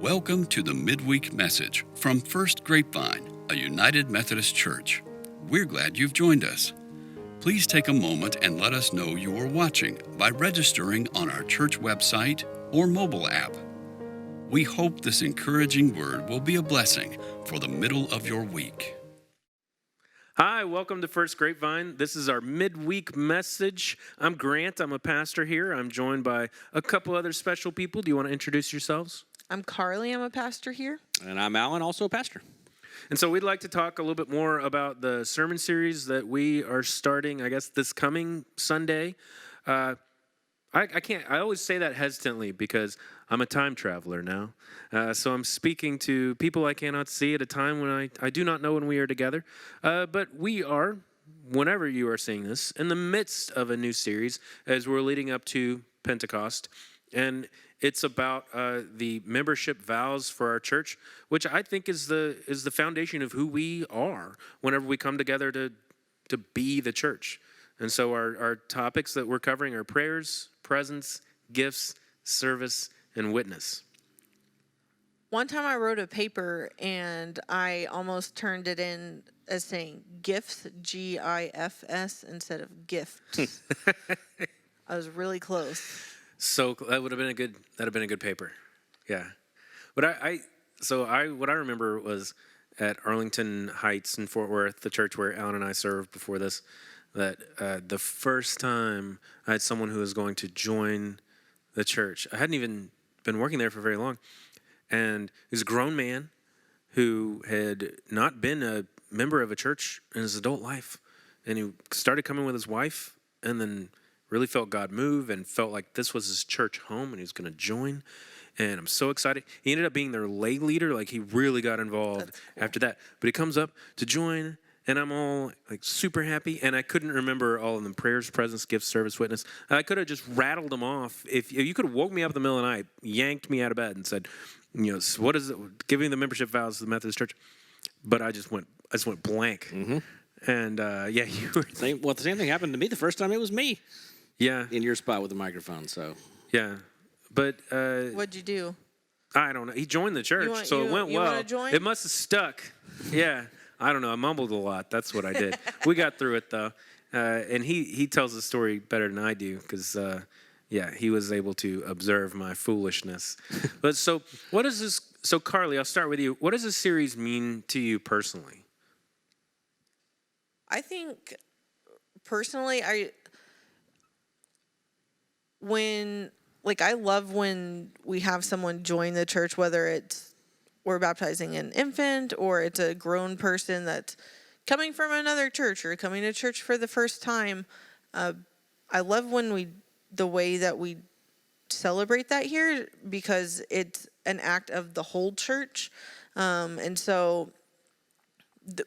Welcome to the midweek message from First Grapevine, a United Methodist Church. We're glad you've joined us. Please take a moment and let us know you are watching by registering on our church website or mobile app. We hope this encouraging word will be a blessing for the middle of your week. Hi, welcome to First Grapevine. This is our midweek message. I'm Grant. I'm a pastor here. I'm joined by a couple other special people. Do you want to introduce yourselves? I'm Carly. I'm a pastor here. And I'm Alan, also a pastor. And so we'd like to talk a little bit more about the sermon series that we are starting, I guess, this coming Sunday. I always say that hesitantly because I'm a time traveler now. So I'm speaking to people I cannot see at a time when I do not know when we are together. But we are, whenever you are seeing this, in the midst of a new series as we're leading up to Pentecost. And it's about the membership vows for our church, which I think is the foundation of who we are whenever we come together to be the church. And so our topics that we're covering are prayers, presence, gifts, service, and witness. One time I wrote a paper and I almost turned it in as saying gifts, G-I-F-S, instead of gifts. I was really close. So that would have been a good paper, yeah. But what I remember was at Arlington Heights in Fort Worth, the church where Alan and I served before this, that the first time I had someone who was going to join the church. I hadn't even been working there for very long, and he was a grown man who had not been a member of a church in his adult life, and he started coming with his wife, and then really felt God move and felt like this was his church home and he was going to join. And I'm so excited. He ended up being their lay leader. Like he really got involved after that. But he comes up to join and I'm all like super happy. And I couldn't remember all of them: prayers, presence, gifts, service, witness. I could have just rattled them off. If you could have woke me up in the middle of the night, yanked me out of bed and said, what is it? Giving the membership vows to the Methodist Church. But I just went blank. Mm-hmm. And you were. The same thing happened to me the first time. It was me. Yeah. In your spot with the microphone, so. Yeah. But what'd you do? I don't know. He joined the church, so it went well. Want to join? It must have stuck. Yeah. I don't know. I mumbled a lot. That's what I did. We got through it though. And he tells the story better than I do because he was able to observe my foolishness. But so what is this? So Carly, I'll start with you. What does this series mean to you personally? I think personally, I love when we have someone join the church, whether it's we're baptizing an infant or it's a grown person that's coming from another church or coming to church for the first time. I love the way that we celebrate that here because it's an act of the whole church. And so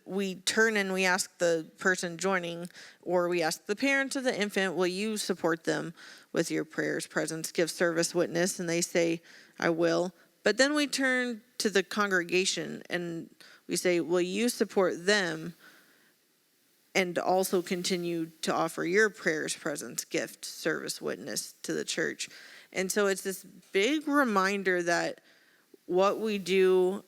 we turn and we ask the person joining, or we ask the parents of the infant, will you support them with your prayers, presence, give service, witness? And they say, I will. But then we turn to the congregation and we say, will you support them and also continue to offer your prayers, presence, gift, service, witness to the church? And so it's this big reminder that what we do,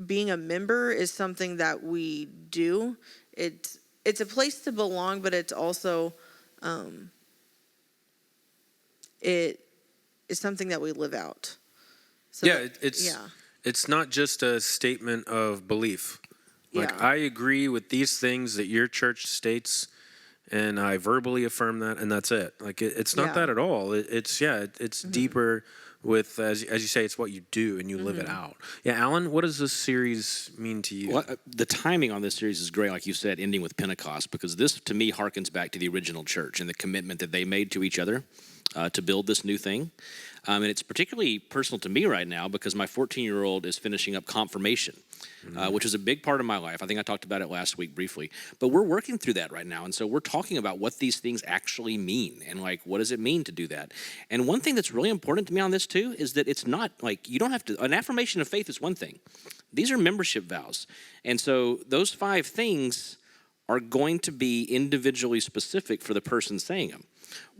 being a member is something that we do. It's a place to belong, but it's also it is something that we live out. So it's not just a statement of belief. I agree with these things that your church states, and I verbally affirm that, and that's it. It's not that at all. It's deeper. With, as you say, it's what you do and you live it out. Yeah, Alan, what does this series mean to you? Well, the timing on this series is great, like you said, ending with Pentecost, because this, to me, harkens back to the original church and the commitment that they made to each other to build this new thing. And it's particularly personal to me right now because my 14-year-old is finishing up confirmation, which is a big part of my life. I think I talked about it last week briefly. But we're working through that right now. And so we're talking about what these things actually mean and, what does it mean to do that? And one thing that's really important to me on this, too, is that it's not, you don't have to, an affirmation of faith is one thing. These are membership vows. And so those 5 things are going to be individually specific for the person saying them.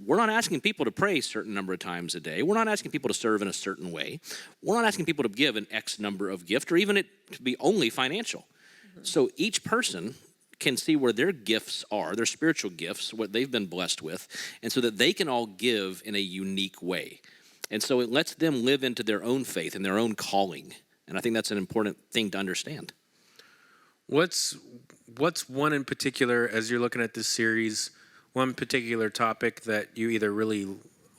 We're not asking people to pray a certain number of times a day. We're not asking people to serve in a certain way. We're not asking people to give an X number of gift, or even it could be only financial. So each person can see where their gifts are, their spiritual gifts, what they've been blessed with, and so that they can all give in a unique way. And so it lets them live into their own faith and their own calling. And I think that's an important thing to understand. What's one in particular, as you're looking at this series, one particular topic that you either really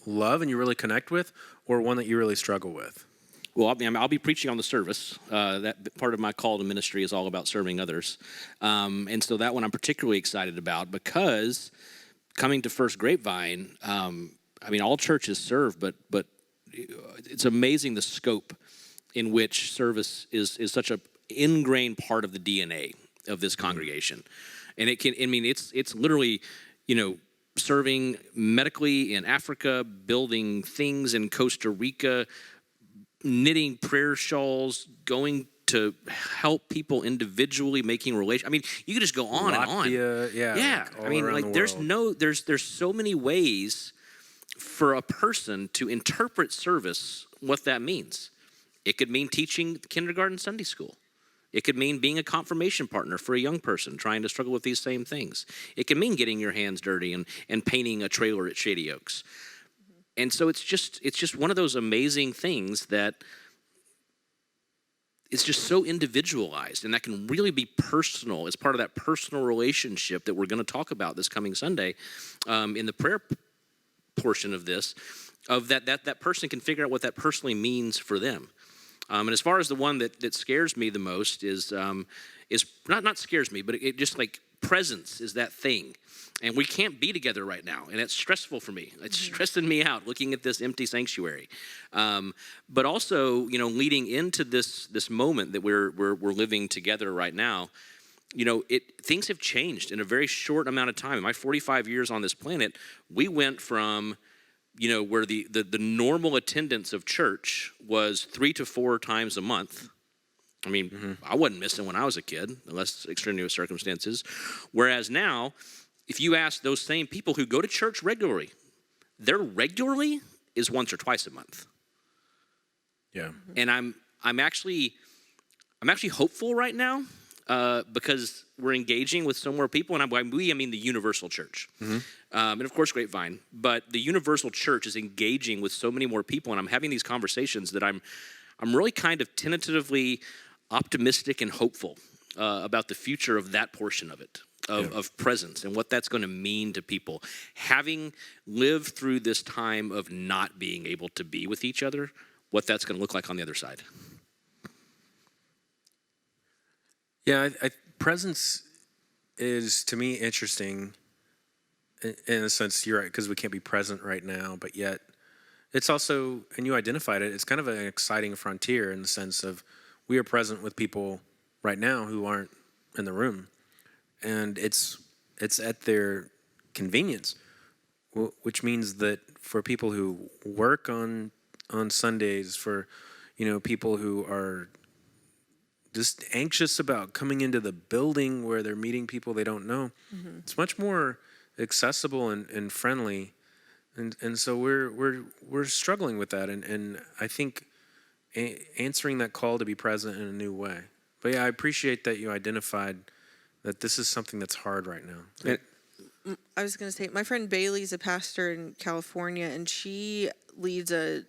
love and you really connect with, or one that you really struggle with? Well, I'll be preaching on the service. That part of my call to ministry is all about serving others. And so that one I'm particularly excited about, because coming to First Grapevine, all churches serve, but it's amazing the scope in which service is such a ingrained part of the DNA of this congregation. And it's literally, serving medically in Africa, building things in Costa Rica, knitting prayer shawls, going to help people individually, making relations. You could just go on and on. Yeah. There's so many ways for a person to interpret service, what that means. It could mean teaching kindergarten Sunday school. It could mean being a confirmation partner for a young person trying to struggle with these same things. It can mean getting your hands dirty and painting a trailer at Shady Oaks. And so it's just one of those amazing things that it's just so individualized, and that can really be personal. It's part of that personal relationship that we're going to talk about this coming Sunday in the prayer portion of this, of that person can figure out what that personally means for them. And as far as the one that scares me the most is not scares me, but it just like presence is that thing. And we can't be together right now, and it's stressful for me. It's stressing me out looking at this empty sanctuary. But also, leading into this moment that we're living together right now, things have changed in a very short amount of time. In my 45 years on this planet, we went from where the normal attendance of church was 3 to 4 times a month. I wasn't missing when I was a kid, unless extraneous circumstances. Whereas now, if you ask those same people who go to church regularly, their regularly is once or twice a month. Yeah. And I'm actually hopeful right now because we're engaging with so more people, and by we I mean the universal church. And of course Grapevine, but the universal church is engaging with so many more people, and I'm having these conversations that I'm really kind of tentatively optimistic and hopeful about the future of that portion of it, of presence, and what that's going to mean to people. Having lived through this time of not being able to be with each other, what that's going to look like on the other side. Yeah, presence is, to me, interesting in a sense. You're right, because we can't be present right now, but yet it's also, and you identified it, it's kind of an exciting frontier in the sense of we are present with people right now who aren't in the room, and it's at their convenience, which means that for people who work on Sundays, for people who are just anxious about coming into the building where they're meeting people they don't know, it's much more accessible and friendly, and so we're struggling with that, and I think answering that call to be present in a new way. But yeah, I appreciate that you identified that this is something that's hard right now. I was going to say, my friend Bailey's a pastor in California, and she leads an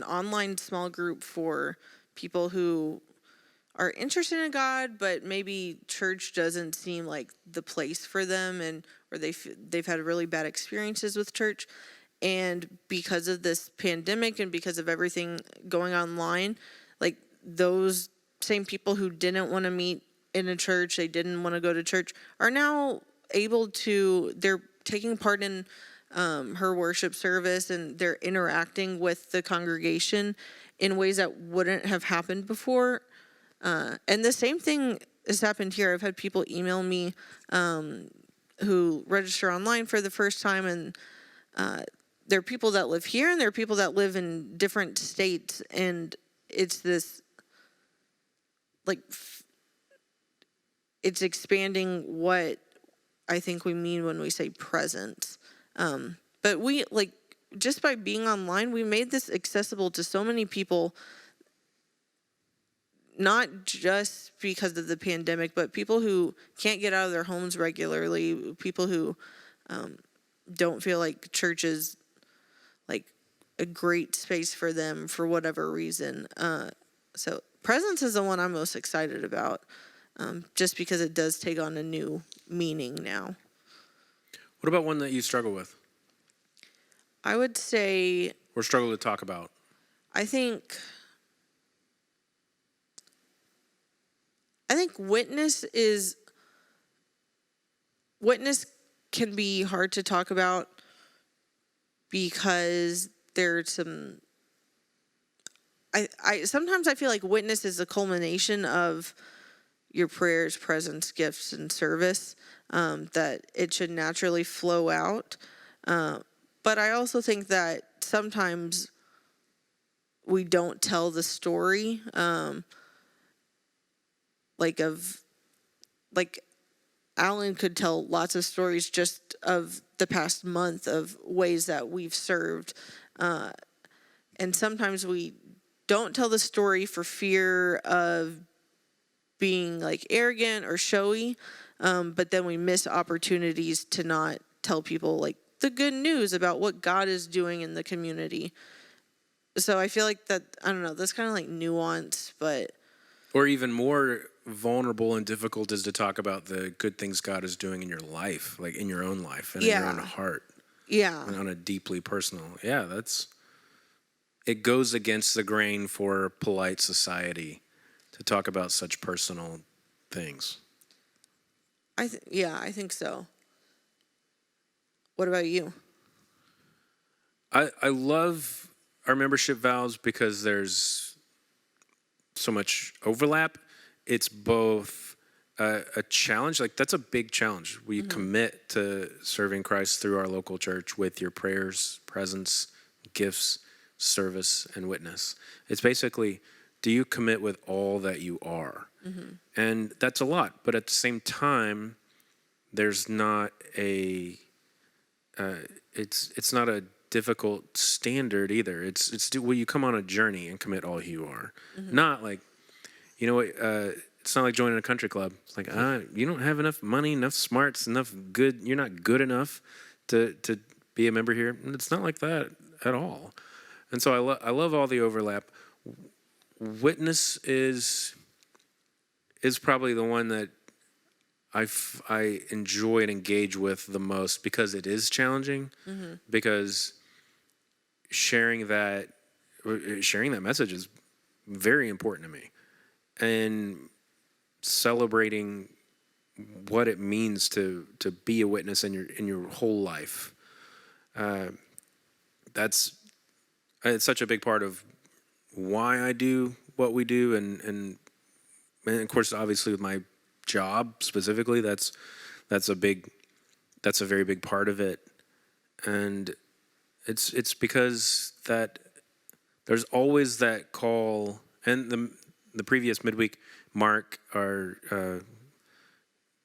online small group for people who are interested in God, but maybe church doesn't seem like the place for them, or they've had really bad experiences with church. And because of this pandemic and because of everything going online, like those same people who didn't want to meet in a church, they didn't want to go to church, are now able to, they're taking part in her worship service, and they're interacting with the congregation in ways that wouldn't have happened before. And the same thing has happened here. I've had people email me who register online for the first time, and there are people that live here and there are people that live in different states, and it's this like it's expanding what I think we mean when we say presence. But we, like, just by being online, we made this accessible to so many people, not just because of the pandemic, but people who can't get out of their homes regularly, people who don't feel like church is like a great space for them for whatever reason. So presence is the one I'm most excited about, just because it does take on a new meaning now. What about one that you struggle with I would say, or struggle to talk about? I think witness can be hard to talk about because there's some, I sometimes I feel like witness is a culmination of your prayers, presence, gifts, and service, that it should naturally flow out. But I also think that sometimes we don't tell the story, like Alan could tell lots of stories just of the past month of ways that we've served. And sometimes we don't tell the story for fear of being like arrogant or showy, but then we miss opportunities to not tell people like the good news about what God is doing in the community. So I feel like that, I don't know, that's kind of like nuance, but. Or even more vulnerable and difficult is to talk about the good things God is doing in your life, like in your own life and in your own heart. Yeah. And on a deeply personal. Yeah, it goes against the grain for polite society to talk about such personal things. I think so. What about you? I love our membership vows because there's so much overlap. It's both a challenge, like that's a big challenge. We commit to serving Christ through our local church with your prayers, presence, gifts, service, and witness. It's basically, do you commit with all that you are? And that's a lot, but at the same time, there's not a, it's not a difficult standard either. Will you come on a journey and commit all you are? Not like, you know what, it's not like joining a country club. It's like, you don't have enough money, enough smarts, enough good, you're not good enough to be a member here. And it's not like that at all. And so I love all the overlap. Witness is probably the one that I enjoy and engage with the most because it is challenging, because sharing that message is very important to me, and celebrating what it means to be a witness in your whole life. It's such a big part of why I do what we do, and of course, obviously with my job specifically, that's a very big part of it, and it's because that there's always that call. And the previous midweek, Mark, our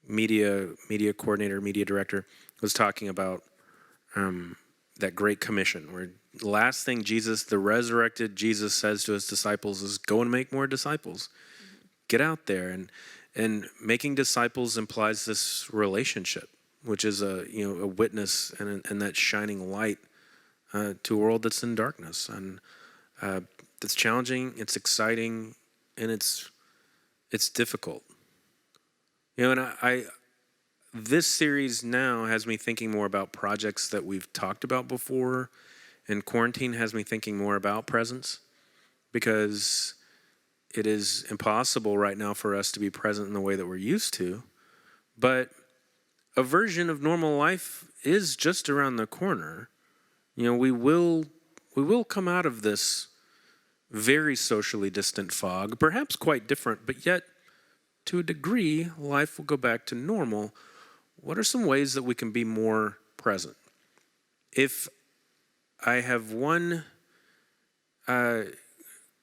media coordinator, media director, was talking about that Great Commission, where the last thing the resurrected Jesus says to his disciples is, go and make more disciples. Get out there. And making disciples implies this relationship, which is a witness and that shining light to a world that's in darkness. And it's challenging, it's exciting, and it's difficult. And this series now has me thinking more about projects that we've talked about before, and quarantine has me thinking more about presence, because it is impossible right now for us to be present in the way that we're used to. But a version of normal life is just around the corner. We will come out of this very socially distant fog, perhaps quite different, but yet to a degree, life will go back to normal. What are some ways that we can be more present? If I have one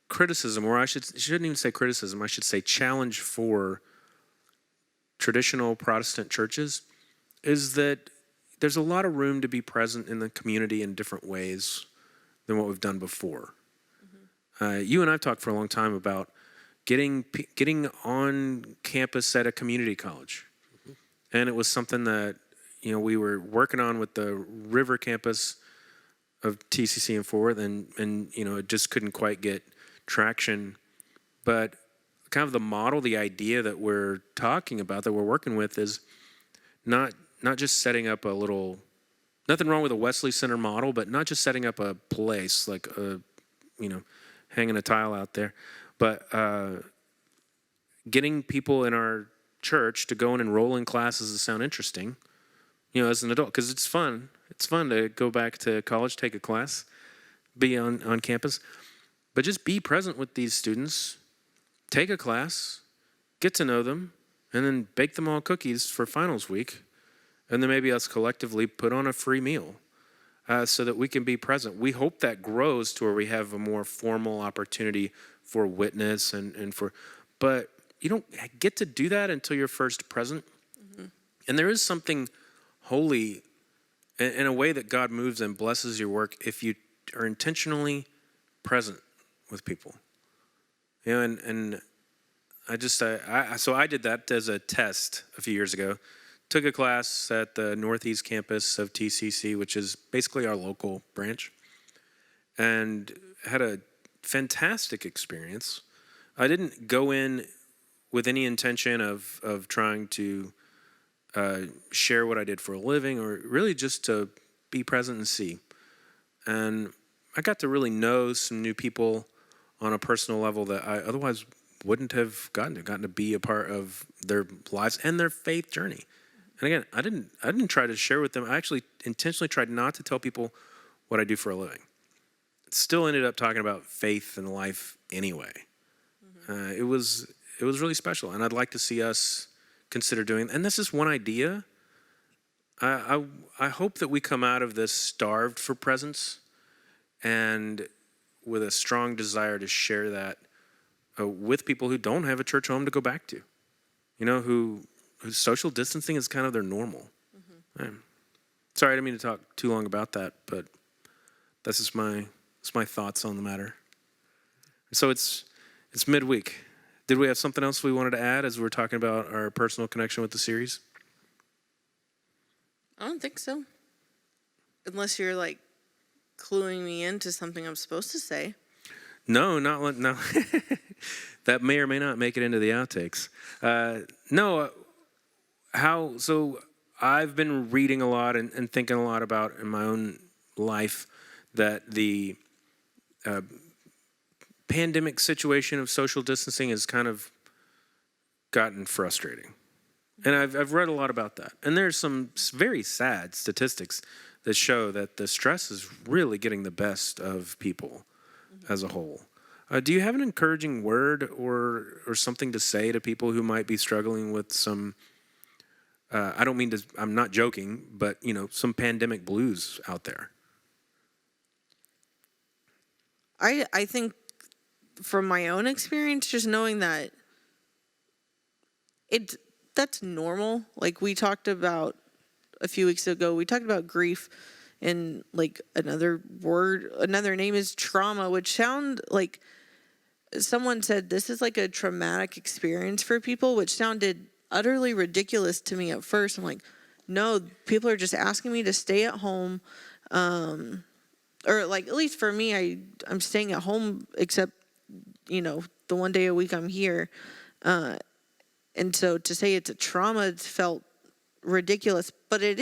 criticism, or I shouldn't even say criticism, I should say challenge for traditional Protestant churches, is that there's a lot of room to be present in the community in different ways than what we've done before. You and I've talked for a long time about getting on campus at a community college. And it was something that, we were working on with the River campus of TCC and Fort Worth, and it just couldn't quite get traction. But kind of the model, the idea that we're talking about, that we're working with, is not just setting up a little, nothing wrong with a Wesley Center model, but not just setting up a place like hanging a tile out there, but getting people in our church to go and enroll in classes that sound interesting, as an adult, because it's fun. It's fun to go back to college, take a class, be on campus, but just be present with these students, take a class, get to know them, and then bake them all cookies for finals week, and then maybe us collectively put on a free meal so that we can be present. We hope that grows to where we have a more formal opportunity for witness but you don't get to do that until you're first present. And there is something holy in a way that God moves and blesses your work if you are intentionally present with people. And so I did that as a test a few years ago. Took a class at the Northeast campus of TCC, which is basically our local branch, and had a fantastic experience. I didn't go in with any intention of trying to share what I did for a living, or really just to be present and see. And I got to really know some new people on a personal level that I otherwise wouldn't have gotten to be a part of their lives and their faith journey. And again, I didn't try to share with them. I actually intentionally tried not to tell people what I do for a living. Still ended up talking about faith and life anyway. It was really special, and I'd like to see us consider doing. And this is one idea. I hope that we come out of this starved for presence, and with a strong desire to share that with people who don't have a church home to go back to, whose social distancing is kind of their normal. Sorry, I didn't mean to talk too long about that, but that's just my thoughts on the matter. So it's midweek. Did we have something else we wanted to add as we're talking about our personal connection with the series? I don't think so. Unless you're like cluing me into something I'm supposed to say. No. That may or may not make it into the outtakes. So I've been reading a lot and thinking a lot about in my own life that the pandemic situation of social distancing has kind of gotten frustrating. And I've read a lot about that. And there's some very sad statistics that show that the stress is really getting the best of people as a whole. Do you have an encouraging word or something to say to people who might be struggling with some, I'm not joking, but some pandemic blues out there? I think from my own experience, just knowing that that's normal. Like we talked about a few weeks ago, we talked about grief, and like another name is trauma, which sound like someone said this is like a traumatic experience for people, which sounded utterly ridiculous to me at first. I'm like, no, people are just asking me to stay at home. Or like, at least for me, I'm staying at home, except, the one day a week I'm here. And so to say it's a trauma, it felt ridiculous, but it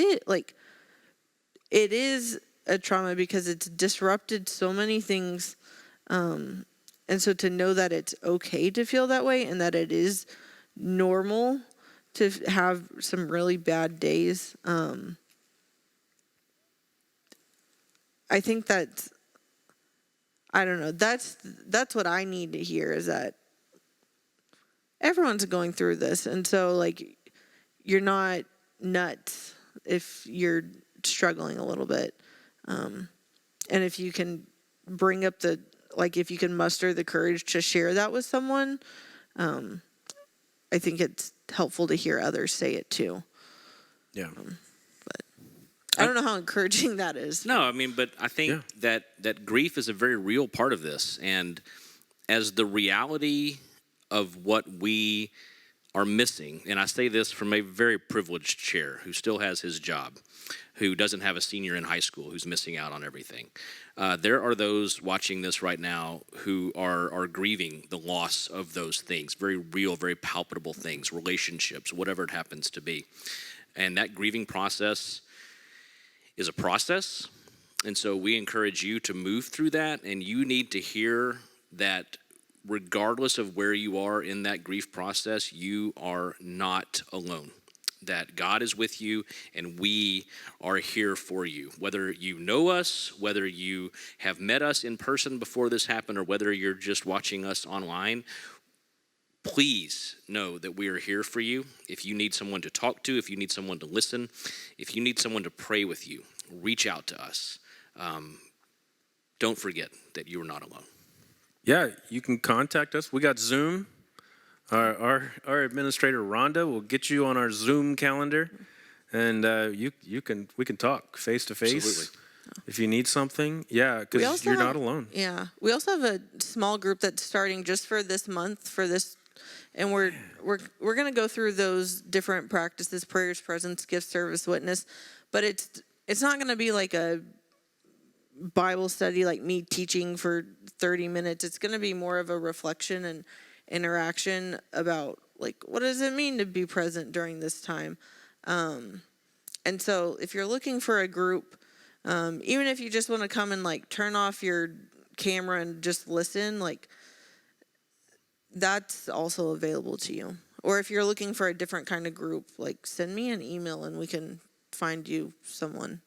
is a trauma because it's disrupted so many things. And so to know that it's okay to feel that way and that it is normal to have some really bad days. I think that's, I don't know, that's what I need to hear, is that everyone's going through this. And so like, you're not nuts if you're struggling a little bit. And if you can bring up if you can muster the courage to share that with someone, I think it's helpful to hear others say it too. Yeah. I don't know how encouraging that is. No, I mean, but I think that grief is a very real part of this. And as the reality of what we are missing, and I say this from a very privileged chair who still has his job, who doesn't have a senior in high school, who's missing out on everything. There are those watching this right now who are grieving the loss of those things, very real, very palpable things, relationships, whatever it happens to be. And that grieving process is a process. And so we encourage you to move through that, and you need to hear that regardless of where you are in that grief process, you are not alone. That God is with you, and we are here for you. Whether you know us, whether you have met us in person before this happened, or whether you're just watching us online, please know that we are here for you. If you need someone to talk to, if you need someone to listen, if you need someone to pray with you, reach out to us. Don't forget that you are not alone. Yeah, you can contact us. We got Zoom. Our administrator Rhonda will get you on our Zoom calendar, and we can talk face to face. Absolutely. If you need something, because you're not alone. Yeah, we also have a small group that's starting just for this month for this, and we're gonna go through those different practices: prayers, presence, gift, service, witness. But it's not gonna be like a Bible study, like me teaching for 30 minutes. It's going to be more of a reflection and interaction about, like, what does it mean to be present during this time? And so if you're looking for a group, even if you just want to come and like turn off your camera and just listen, like that's also available to you. Or if you're looking for a different kind of group, like send me an email and we can find you someone.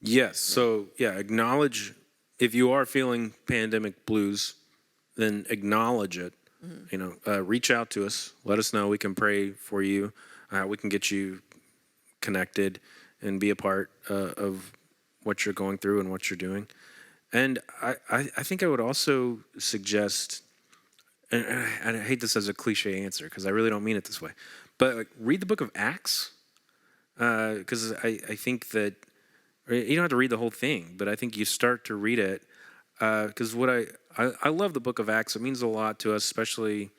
Yes. So, acknowledge if you are feeling pandemic blues, then acknowledge it. Mm-hmm. Reach out to us. Let us know. We can pray for you. We can get you connected and be a part of what you're going through and what you're doing. And I think I would also suggest, and I hate this as a cliche answer because I really don't mean it this way, but read the book of Acts, because I think that you don't have to read the whole thing, but I think you start to read it, because what I love the book of Acts. It means a lot to us, especially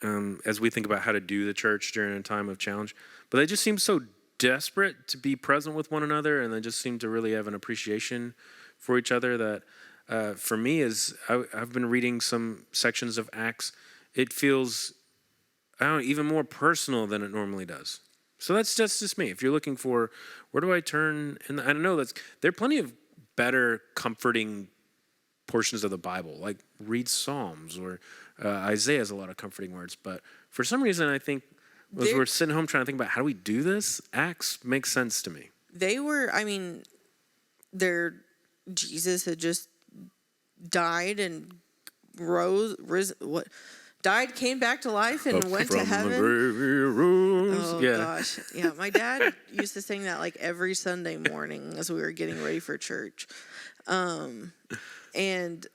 as we think about how to do the church during a time of challenge. But they just seem so desperate to be present with one another, and they just seem to really have an appreciation for each other that for me, as I've been reading some sections of Acts, it feels even more personal than it normally does. So that's just me. If you're looking for where do I turn, and I know there are plenty of better comforting portions of the Bible, like read Psalms, or Isaiah has a lot of comforting words. But for some reason, I think as we're sitting home trying to think about how do we do this, Acts makes sense to me. Jesus had just died and died, came back to life, and went to heaven. Gosh. Yeah, my dad used to sing that like every Sunday morning as we were getting ready for church. And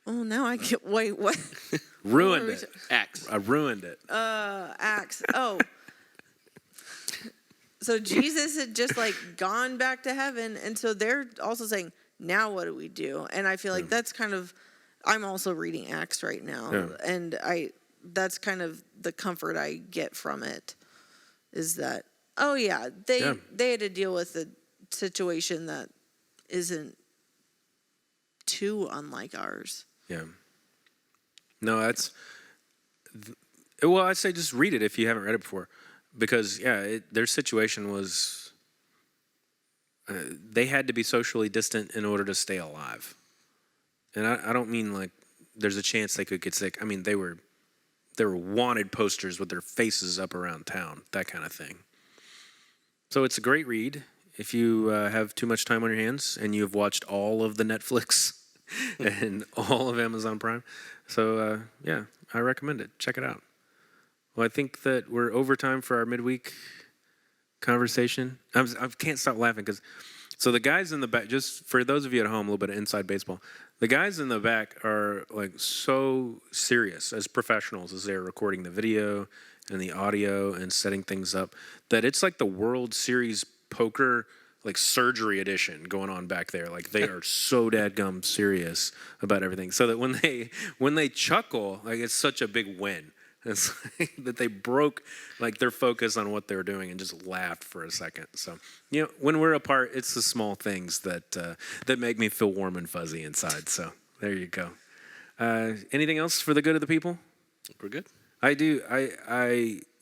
now I get, wait, what? Ruined it. Acts. I ruined it. Acts. Oh. So Jesus had just like gone back to heaven, and so they're also saying, now what do we do? And I feel like that's kind of, I'm also reading Acts right now, and that's kind of the comfort I get from it, is that, they had to deal with a situation that isn't too unlike ours. Yeah. No, I'd say just read it if you haven't read it before, because their situation was, they had to be socially distant in order to stay alive. And I don't mean like there's a chance they could get sick. I mean, they were wanted posters with their faces up around town, that kind of thing. So it's a great read if you have too much time on your hands and you have watched all of the Netflix and all of Amazon Prime. So I recommend it. Check it out. Well, I think that we're over time for our midweek conversation. I can't stop laughing because, so the guys in the back, just for those of you at home, a little bit of inside baseball, the guys in the back are like so serious as professionals as they're recording the video and the audio and setting things up that it's like the World Series poker like surgery edition going on back there. Like they are so dadgum serious about everything, so that when they chuckle, like it's such a big win. It's like that they broke like their focus on what they were doing and just laughed for a second. So, when we're apart, it's the small things that make me feel warm and fuzzy inside. So there you go. Anything else for the good of the people? We're good. I do.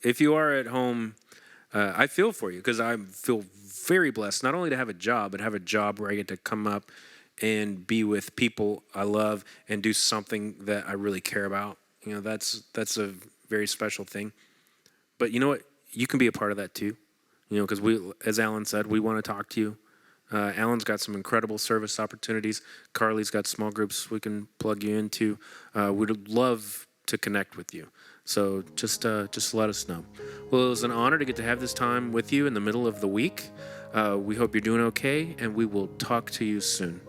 If you are at home, I feel for you, because I feel very blessed not only to have a job, but have a job where I get to come up and be with people I love and do something that I really care about. That's a very special thing. But you know what? You can be a part of that too. Because as Alan said, we want to talk to you. Alan's got some incredible service opportunities. Carly's got small groups we can plug you into. We'd love to connect with you. So just let us know. Well, it was an honor to get to have this time with you in the middle of the week. We hope you're doing okay, and we will talk to you soon.